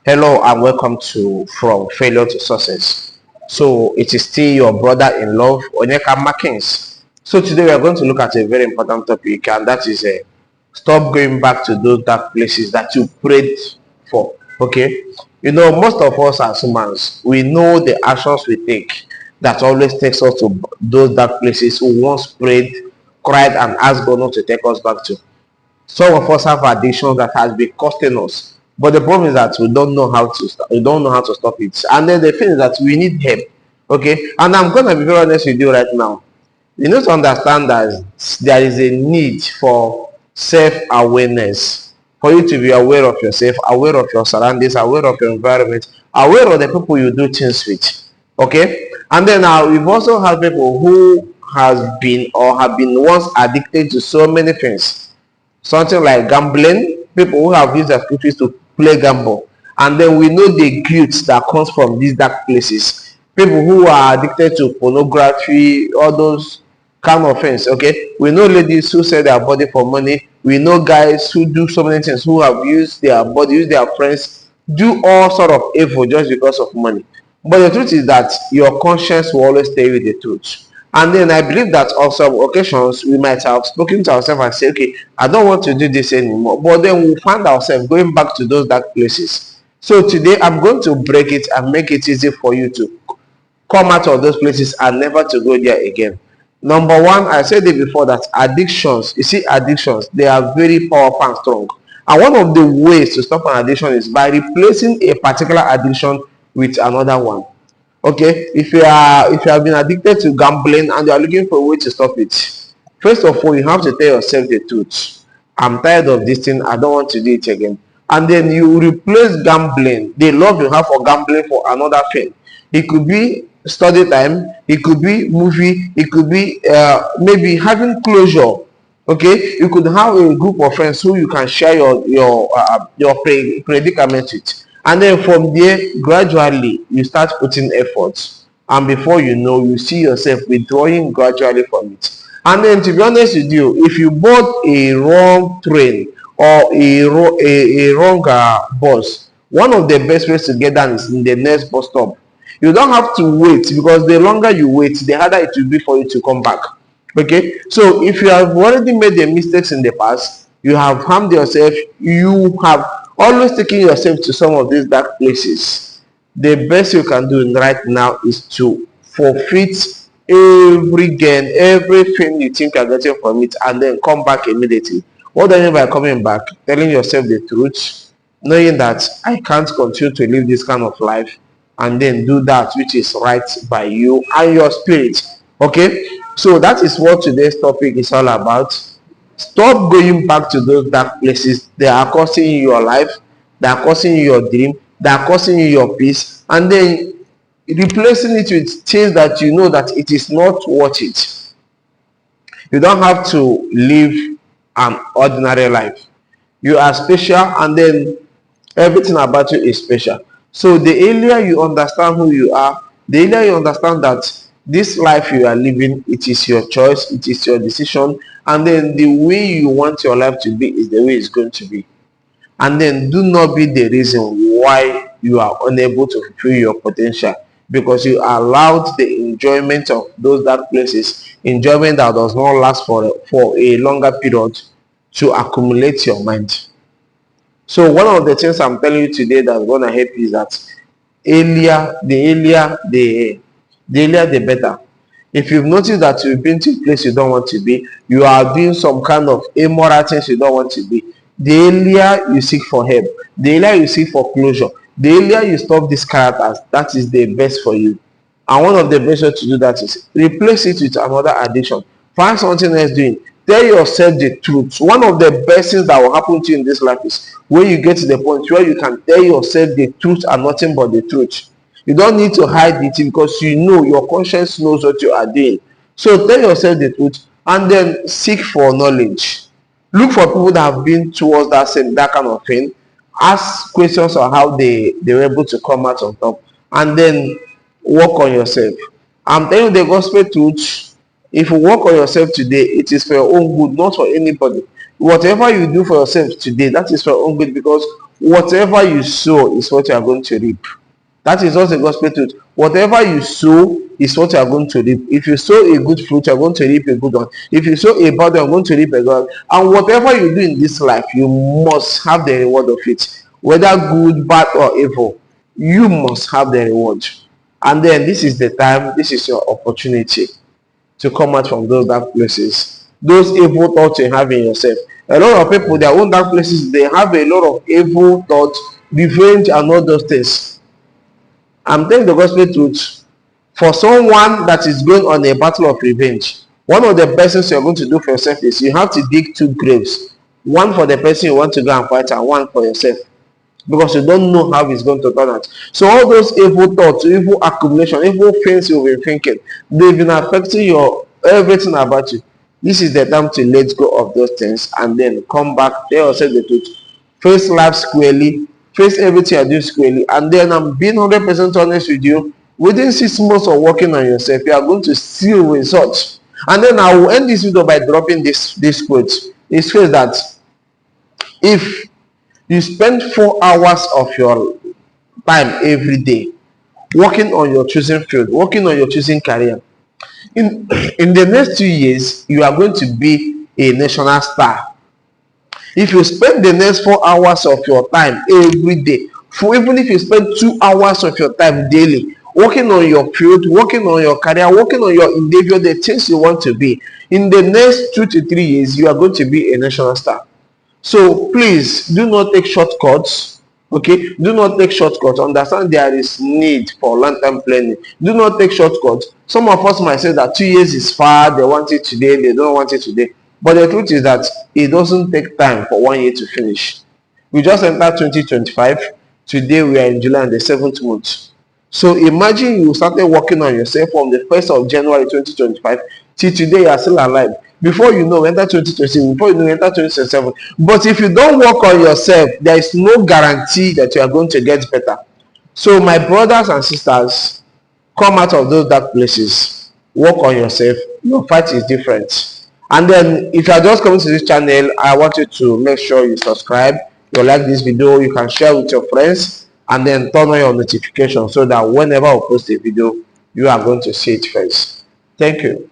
Hello and welcome to From Failure to Success. So it is still your brother in love, Onyeka Markins. So today we are going to look at a very important topic, and that is stop going back to those dark places that you prayed for. Okay, most of us as humans, we know the actions we take that always takes us to those dark places we once prayed, cried, and asked God not to take us back to. Some of us have addictions that has been costing us, but the problem is that we don't know how to we don't know how to stop it. And then the thing is that we need help. Okay, and I'm gonna be very honest with you right now. You need to understand that there is a need for self-awareness, for you to be aware of yourself, aware of your surroundings, aware of your environment, aware of the people you do things with. Okay, and then now we've also had people who has been or have been once addicted to so many things, something like gambling, people who have used their school fees to play gamble, and then we know the guilt that comes from these dark places. People who are addicted to pornography, all those kind of things. Okay, we know ladies who sell their body for money. We know guys who do so many things, who have used their body, use their friends, do all sort of evil just because of money. But the truth is that your conscience will always tell you the truth. And then I believe that on some occasions we might have spoken to ourselves and say, okay, I don't want to do this anymore. But then we'll find ourselves going back to those dark places. So today I'm going to break it and make it easy for you to come out of those places and never to go there again. Number one, I said it before that addictions, you see, addictions, they are very powerful and strong. And one of the ways to stop an addiction is by replacing a particular addiction with another one. Okay, if you have been addicted to gambling and you are looking for a way to stop it, first of all you have to tell yourself the truth. I'm tired of this thing, I don't want to do it again. And then you replace gambling, the love you have for gambling, for another thing. It could be study time, it could be movie, it could be maybe having closure. Okay, you could have a group of friends who you can share your predicament with, and then from there gradually you start putting efforts, and before you know, you see yourself withdrawing gradually from it. And then, to be honest with you, if you bought a wrong train or a wrong bus, one of the best ways to get down is in the next bus stop. You don't have to wait, because the longer you wait, the harder it will be for you to come back. Okay, so if you have already made the mistakes in the past, you have harmed yourself, you have always taking yourself to some of these dark places, the best you can do right now is to forfeit every gain, everything you think you're getting from it, and then come back immediately. What do I mean by coming back? Telling yourself the truth, knowing that I can't continue to live this kind of life, and then do that which is right by you and your spirit. Okay, so that is what today's topic is all about. Stop going back to those dark places. They are costing you your life, they are costing you your dream, they are costing you your peace, and then replacing it with things that you know that it is not worth it. You don't have to live an ordinary life. You are special, and then everything about you is special. So the earlier you understand who you are, the earlier you understand that this life you are living, it is your choice, it is your decision, and then the way you want your life to be is the way it's going to be. And then do not be the reason why you are unable to fulfill your potential, because you allowed the enjoyment of those dark places, enjoyment that does not last for a longer period, to accumulate your mind. So one of the things I'm telling you today that's going to help you is that the earlier the better. If you've noticed that you've been to a place you don't want to be, you are doing some kind of immoral things you don't want to be, the earlier you seek for help, the earlier you seek for closure, the earlier you stop these characters, that is the best for you. And one of the best ways to do that is replace it with another addiction. Find something else doing. Tell yourself the truth. One of the best things that will happen to you in this life is when you get to the point where you can tell yourself the truth and nothing but the truth. You don't need to hide it, because you know, your conscience knows what you are doing. So tell yourself the truth, and then seek for knowledge. Look for people that have been towards that kind of thing. Ask questions on how they were able to come out on top, and then work on yourself. I'm telling you the gospel truth. If you work on yourself today, it is for your own good, not for anybody. Whatever you do for yourself today, that is for your own good, because whatever you sow is what you are going to reap. That is also the gospel truth. Whatever you sow is what you are going to reap. If you sow a good fruit, you are going to reap a good one. If you sow a bad one, you are going to reap a good one. And whatever you do in this life, you must have the reward of it. Whether good, bad, or evil, you must have the reward. And then this is the time, this is your opportunity to come out from those dark places. Those evil thoughts you have in yourself. A lot of people, their own dark places, they have a lot of evil thoughts, revenge, and all those things. I'm telling the gospel truth. For someone that is going on a battle of revenge, one of the best things you're going to do for yourself is you have to dig two graves. One for the person you want to go and fight, and one for yourself. Because you don't know how it's going to turn out. So all those evil thoughts, evil accumulation, evil things you've been thinking, they've been affecting your everything about you. This is the time to let go of those things and then come back, tell yourself the truth. Face life squarely, face everything I do squarely, and then I'm being 100% honest with you. Within 6 months of working on yourself, you are going to see results. And then I will end this video by dropping this quote. It says that if you spend 4 hours of your time every day working on your chosen field, working on your chosen career, in the next 2 years, you are going to be a national star. If you spend the next 4 hours of your time every day, even if you spend 2 hours of your time daily working on your field, working on your career, working on your endeavor, the things you want to be, in the next 2 to 3 years, you are going to be a national star. So please do not take shortcuts. Okay, do not take shortcuts. Understand there is need for long-term planning. Do not take shortcuts. Some of us might say that 2 years is far, they want it today, they don't want it today. But the truth is that it doesn't take time for 1 year to finish. We just entered 2025. Today we are in July and the 7th month. So imagine you started working on yourself from the 1st of January 2025 till today you are still alive. Before you know, enter 2026, before you know, enter 2027. But if you don't work on yourself, there is no guarantee that you are going to get better. So my brothers and sisters, come out of those dark places. Work on yourself. Your fight is different. And then if you are just coming to this channel, I want you to make sure you subscribe, you like this video, you can share with your friends, and then turn on your notifications so that whenever I post a video, you are going to see it first. Thank you.